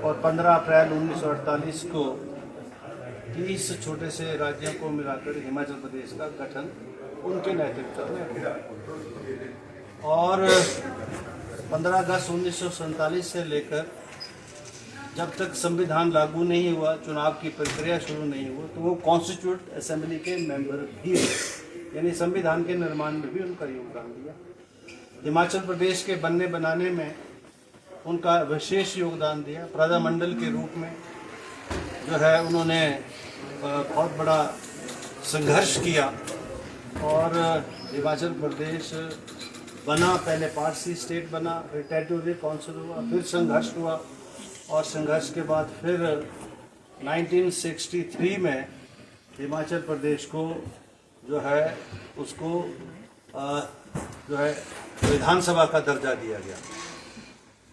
और 15 अप्रैल 1948 को 30 छोटे से राज्यों को मिलाकर हिमाचल प्रदेश का गठन उनके नेतृत्व में हुआ। और 15 अगस्त 1947 से लेकर जब तक संविधान लागू नहीं हुआ, चुनाव की प्रक्रिया शुरू नहीं हुई, तो वो कॉन्स्टिट्यूट असेंबली के मेंबर भी हुए, यानी संविधान के निर्माण में भी उनका योगदान दिया। हिमाचल प्रदेश के बनने बनाने में उनका विशेष योगदान दिया। प्रधानमंडल के रूप में जो है उन्होंने बहुत बड़ा संघर्ष किया और हिमाचल प्रदेश बना। पहले पारसी स्टेट बना, फिर टेरिटोरियल काउंसिल हुआ, फिर संघर्ष हुआ और संघर्ष के बाद फिर 1963 में हिमाचल प्रदेश को जो है उसको जो है विधानसभा का दर्जा दिया गया।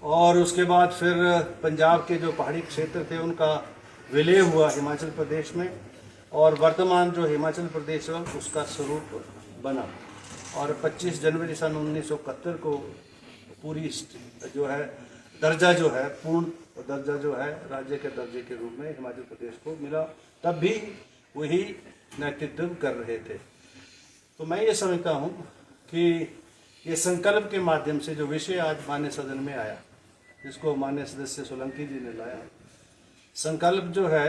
और उसके बाद फिर पंजाब के जो पहाड़ी क्षेत्र थे उनका विलय हुआ हिमाचल प्रदेश में, और वर्तमान जो हिमाचल प्रदेश है उसका स्वरूप बना। और 25 जनवरी सन 1971 को पूरी जो है दर्जा जो है पूर्ण दर्जा जो है राज्य के दर्जे के रूप में हिमाचल प्रदेश को मिला। तब भी वही नेतृत्व कर रहे थे। तो मैं ये समझता हूँ कि ये संकल्प के माध्यम से जो विषय आज माननीय सदन में आया, जिसको माननीय सदस्य सोलंकी जी ने लाया, संकल्प जो है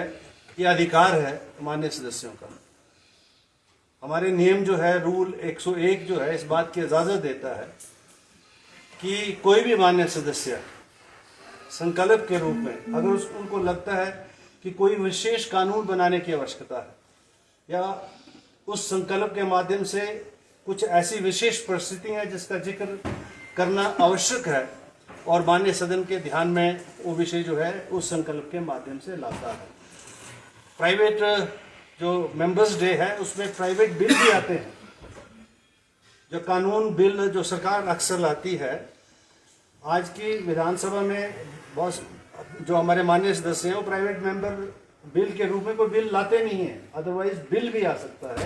ये अधिकार है माननीय सदस्यों का। हमारे नियम जो है रूल 101 जो है इस बात की इजाज़त देता है कि कोई भी माननीय सदस्य संकल्प के रूप में अगर उनको लगता है कि कोई विशेष कानून बनाने की आवश्यकता है या उस संकल्प के माध्यम से कुछ ऐसी विशेष परिस्थितियां हैं जिसका जिक्र करना आवश्यक है और माननीय सदन के ध्यान में वो विषय जो है उस संकल्प के माध्यम से लाता है। प्राइवेट जो मेंबर्स डे है उसमें प्राइवेट बिल भी आते हैं। जो कानून बिल जो सरकार अक्सर लाती है, आज की विधानसभा में बहुत जो हमारे माननीय सदस्य हैं वो प्राइवेट मेंबर बिल के रूप में कोई बिल लाते नहीं है, अदरवाइज बिल भी आ सकता है।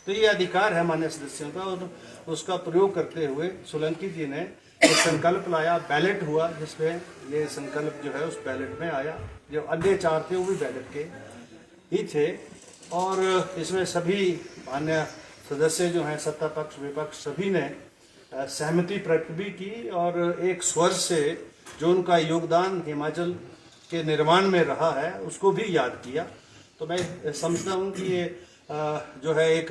तो ये अधिकार है माननीय सदस्यों का और उसका प्रयोग करते हुए सोलंकी जी ने एक संकल्प लाया, बैलेट हुआ, जिसमें ये संकल्प जो है उस बैलेट में आया। जो अन्य 4 थे वो भी बैलेट के ही थे और इसमें सभी माननीय सदस्य जो हैं सत्ता पक्ष विपक्ष सभी ने सहमति प्रकट भी की और एक स्वर से जो उनका योगदान हिमाचल के निर्माण में रहा है उसको भी याद किया। तो मैं समझता हूँ कि ये जो है एक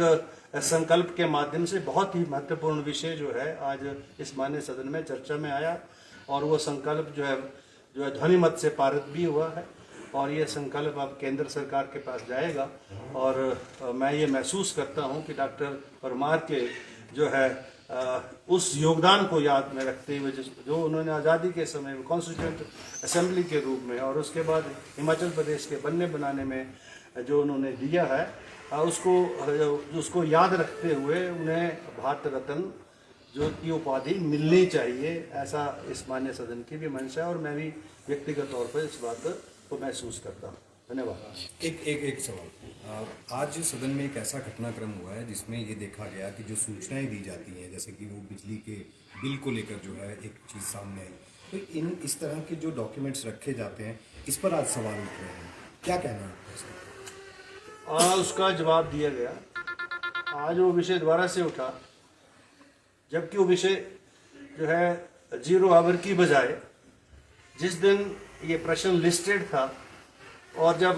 संकल्प के माध्यम से बहुत ही महत्वपूर्ण विषय जो है आज इस माननीय सदन में चर्चा में आया और वो संकल्प जो है ध्वनि मत से पारित भी हुआ है और ये संकल्प अब केंद्र सरकार के पास जाएगा। और मैं ये महसूस करता हूँ कि डॉक्टर परमार के जो है उस योगदान को याद में रखते हुए जो उन्होंने आज़ादी के समय में कॉन्स्टिट्यूंट असेंबली के रूप में और उसके बाद हिमाचल प्रदेश के बनने बनाने में जो उन्होंने दिया है उसको याद रखते हुए उन्हें भारत रत्न जो की उपाधि मिलनी चाहिए, ऐसा इस माननीय सदन की भी मंशा है और मैं भी व्यक्तिगत तौर पर इस बात को महसूस करता हूँ। धन्यवाद। एक सवाल, आज सदन में एक ऐसा घटनाक्रम हुआ है जिसमें ये देखा गया कि जो सूचनाएं दी जाती हैं, जैसे कि वो बिजली के बिल को लेकर जो है एक चीज़ सामने आई, तो इस तरह के जो डॉक्यूमेंट्स रखे जाते हैं इस पर आज सवाल उठ रहे हैं, क्या कहना है इसका? उसका जवाब दिया गया। आज वो विषय दोबारा से उठा, जबकि वो विषय जो है 0 आवर की बजाय जिस दिन ये प्रश्न लिस्टेड था और जब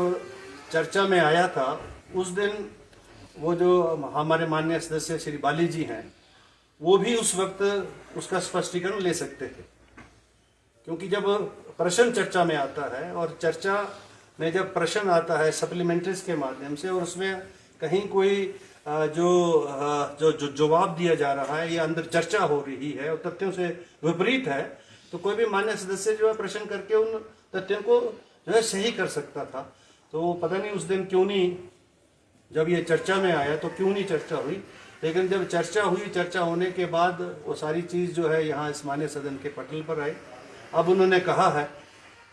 चर्चा में आया था उस दिन वो जो हमारे माननीय सदस्य श्री बाली जी हैं वो भी उस वक्त उसका स्पष्टीकरण ले सकते थे, क्योंकि जब प्रश्न चर्चा में आता है और चर्चा में जब प्रश्न आता है सप्लीमेंट्रीज के माध्यम से और उसमें कहीं कोई जो जवाब दिया जा रहा है या अंदर चर्चा हो रही है और तथ्यों से विपरीत है, तो कोई भी मान्य सदस्य जो है प्रश्न करके उन तथ्यों को जो है सही कर सकता था। तो पता नहीं उस दिन क्यों नहीं, जब ये चर्चा में आया तो क्यों नहीं चर्चा हुई, लेकिन जब चर्चा हुई, चर्चा होने के बाद वो सारी चीज़ जो है यहाँ इस मान्य सदन के पटल पर आई। अब उन्होंने कहा है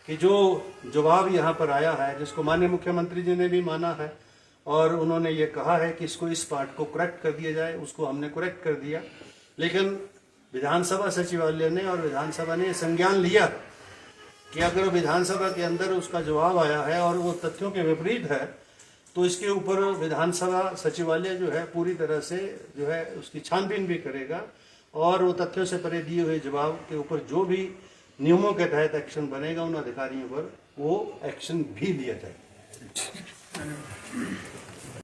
कि जो जवाब यहाँ पर आया है, जिसको माननीय मुख्यमंत्री जी ने भी माना है और उन्होंने ये कहा है कि इसको इस पार्ट को करेक्ट कर दिया जाए, उसको हमने करेक्ट कर दिया। लेकिन विधानसभा सचिवालय ने और विधानसभा ने संज्ञान लिया कि अगर विधानसभा के अंदर उसका जवाब आया है और वो तथ्यों के विपरीत है तो इसके ऊपर विधानसभा सचिवालय जो है पूरी तरह से जो है उसकी छानबीन भी करेगा और वो तथ्यों से परे दिए हुए जवाब के ऊपर जो भी नियमों के तहत एक्शन बनेगा उन अधिकारियों पर वो एक्शन भी लिया जाएगा।